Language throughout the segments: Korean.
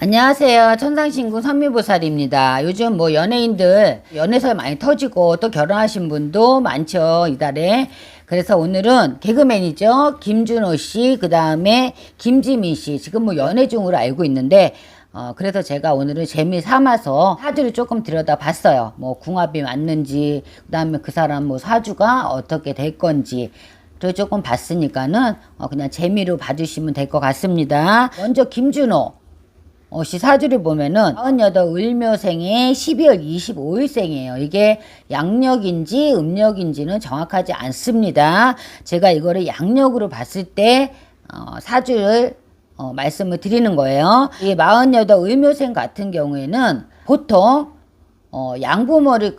안녕하세요. 천상신궁 선미보살입니다. 요즘 뭐 연예인들 연애설 많이 터지고 또 결혼하신 분도 많죠, 이달에. 그래서 오늘은 개그맨이죠. 김준호 씨, 그 다음에 김지민 씨. 지금 뭐 연애 중으로 알고 있는데, 그래서 제가 오늘은 재미 삼아서 사주를 조금 들여다봤어요. 뭐 궁합이 맞는지, 그 다음에 그 사람 뭐 사주가 어떻게 될 건지. 저 조금 봤으니까는 그냥 재미로 봐주시면 될 것 같습니다. 먼저 김준호 씨 사주를 보면은 48 을묘생의 12월 25일생이에요. 이게 양력인지 음력인지는 정확하지 않습니다. 제가 이거를 양력으로 봤을 때 사주를 말씀을 드리는 거예요. 이 48 을묘생 같은 경우에는 보통 양부모를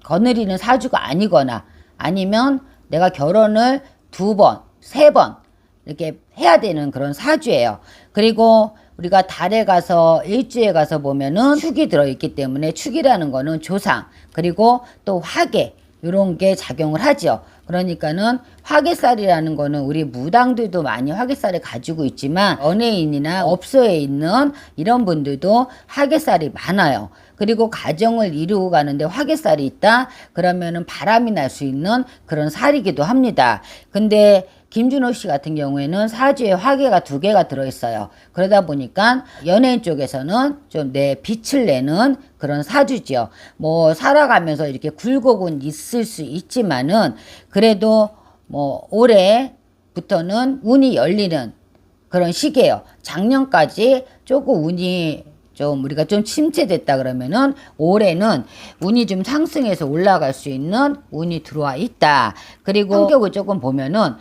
거느리는 사주가 아니거나 아니면 내가 결혼을 2번, 3번 이렇게 해야 되는 그런 사주예요. 그리고 우리가 달에 가서 일주에 가서 보면은 축이 들어있기 때문에 축이라는 거는 조상 그리고 또 화계 이런 게 작용을 하죠. 그러니까는 화계살이라는 거는 우리 무당들도 많이 화계살을 가지고 있지만 연예인이나 업소에 있는 이런 분들도 화계살이 많아요. 그리고 가정을 이루고 가는데 화계살이 있다? 그러면은 바람이 날 수 있는 그런 살이기도 합니다. 근데 김준호 씨 같은 경우에는 사주에 화계가 2개가 들어있어요. 그러다 보니까 연예인 쪽에서는 좀 내 빛을 내는 그런 사주죠. 뭐 살아가면서 이렇게 굴곡은 있을 수 있지만은 그래도 뭐 올해부터는 운이 열리는 그런 시기예요. 작년까지 조금 운이 우리가 좀 침체됐다 그러면은 올해는 운이 좀 상승해서 올라갈 수 있는 운이 들어와 있다. 그리고 성격을 조금 보면은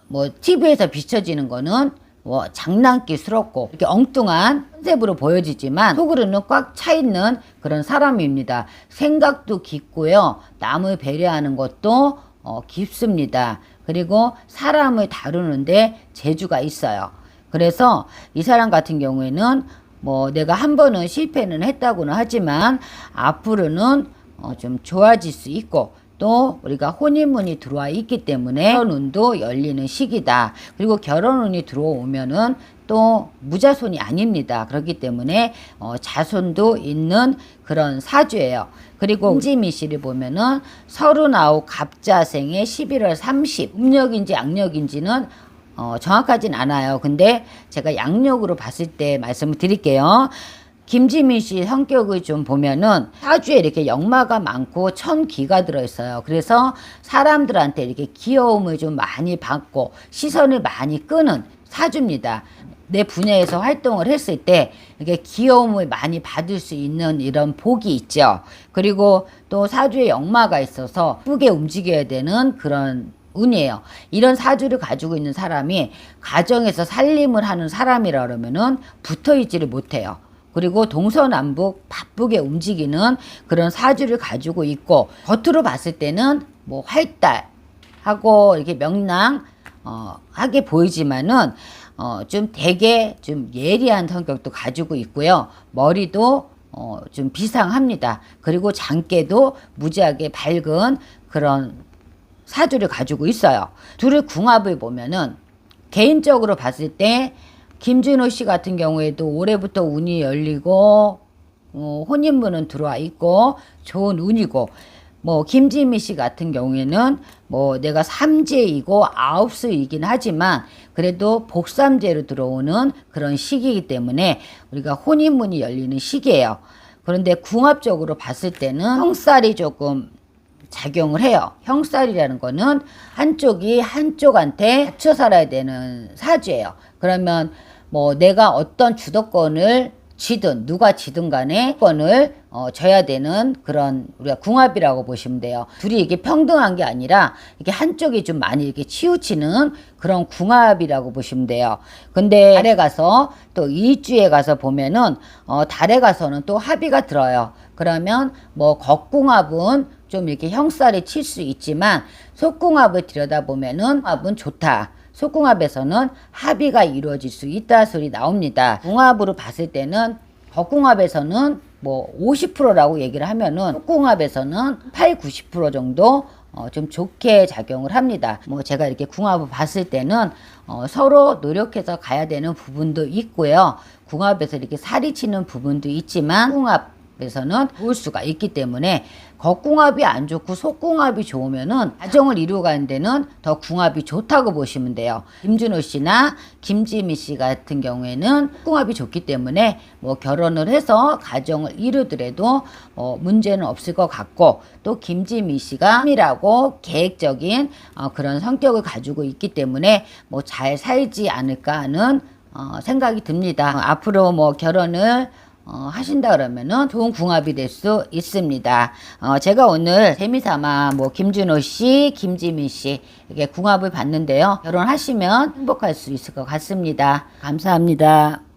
뭐 TV에서 비춰지는 거는 뭐 장난기스럽고 이렇게 엉뚱한 컨셉으로 보여지지만 속으로는 꽉 차 있는 그런 사람입니다. 생각도 깊고요. 남을 배려하는 것도 깊습니다. 그리고 사람을 다루는데 재주가 있어요. 그래서 이 사람 같은 경우에는 뭐 내가 한 번은 실패는 했다고는 하지만 앞으로는 좀 좋아질 수 있고 또 우리가 혼인운이 들어와 있기 때문에 결혼운도 열리는 시기다. 그리고 결혼운이 들어오면은 또 무자손이 아닙니다. 그렇기 때문에 자손도 있는 그런 사주예요. 그리고 김지민 씨를 보면은 39 갑자생의 11월 30 음력인지 양력인지는 정확하진 않아요. 근데 제가 양력으로 봤을 때 말씀을 드릴게요. 김지민 씨 성격을 좀 보면은 사주에 이렇게 역마가 많고 천기가 들어있어요. 그래서 사람들한테 이렇게 귀여움을 좀 많이 받고 시선을 많이 끄는 사주입니다. 내 분야에서 활동을 했을 때 이렇게 귀여움을 많이 받을 수 있는 이런 복이 있죠. 그리고 또 사주에 역마가 있어서 예쁘게 움직여야 되는 그런 운이에요. 이런 사주를 가지고 있는 사람이 가정에서 살림을 하는 사람이라 그러면은 붙어 있지를 못해요. 그리고 동서남북 바쁘게 움직이는 그런 사주를 가지고 있고 겉으로 봤을 때는 뭐 활달하고 이렇게 명랑하게 보이지만은 좀 되게 좀 예리한 성격도 가지고 있고요. 머리도 좀 비상합니다. 그리고 장깨도 무지하게 밝은 그런 사주를 가지고 있어요. 둘의 궁합을 보면은 개인적으로 봤을 때 김준호 씨 같은 경우에도 올해부터 운이 열리고 혼인문은 들어와 있고 좋은 운이고 뭐 김지민 씨 같은 경우에는 뭐 내가 삼재이고 아홉수이긴 하지만 그래도 복삼재로 들어오는 그런 시기이기 때문에 우리가 혼인문이 열리는 시기예요. 그런데 궁합적으로 봤을 때는 형살이 조금 작용을 해요. 형살이라는 거는 한쪽이 한쪽한테 받쳐 살아야 되는 사주예요. 그러면 뭐 내가 어떤 주도권을 쥐든 누가 쥐든 간에 주도권을 져야 되는 그런 우리가 궁합이라고 보시면 돼요. 둘이 이게 평등한 게 아니라 이게 한쪽이 좀 많이 이렇게 치우치는 그런 궁합이라고 보시면 돼요. 근데 달에 가서 또 일주에 가서 보면은 달에 가서는 또 합의가 들어요. 그러면 뭐 겉궁합은 좀 이렇게 형살이 칠 수 있지만 속궁합을 들여다보면은 합은 좋다. 속궁합에서는 합의가 이루어질 수 있다 소리 나옵니다. 궁합으로 봤을 때는 겉궁합에서는 뭐 50%라고 얘기를 하면은 속궁합에서는 8, 90% 정도 좀 좋게 작용을 합니다. 뭐 제가 이렇게 궁합을 봤을 때는 서로 노력해서 가야 되는 부분도 있고요. 궁합에서 이렇게 살이 치는 부분도 있지만 궁합에서는 좋을 수가 있기 때문에 겉궁합이 안 좋고 속궁합이 좋으면은 가정을 이루어가는 데는 더 궁합이 좋다고 보시면 돼요. 김준호 씨나 김지미 씨 같은 경우에는 궁합이 좋기 때문에 뭐 결혼을 해서 가정을 이루더라도 문제는 없을 것 같고, 또 김지미 씨가 이라고 계획적인 그런 성격을 가지고 있기 때문에 뭐 잘 살지 않을까 하는 생각이 듭니다. 앞으로 뭐 결혼을 하신다 그러면은 좋은 궁합이 될 수 있습니다. 제가 오늘 재미삼아 뭐 김준호 씨, 김지민 씨 이렇게 궁합을 봤는데요. 결혼하시면 행복할 수 있을 것 같습니다. 감사합니다.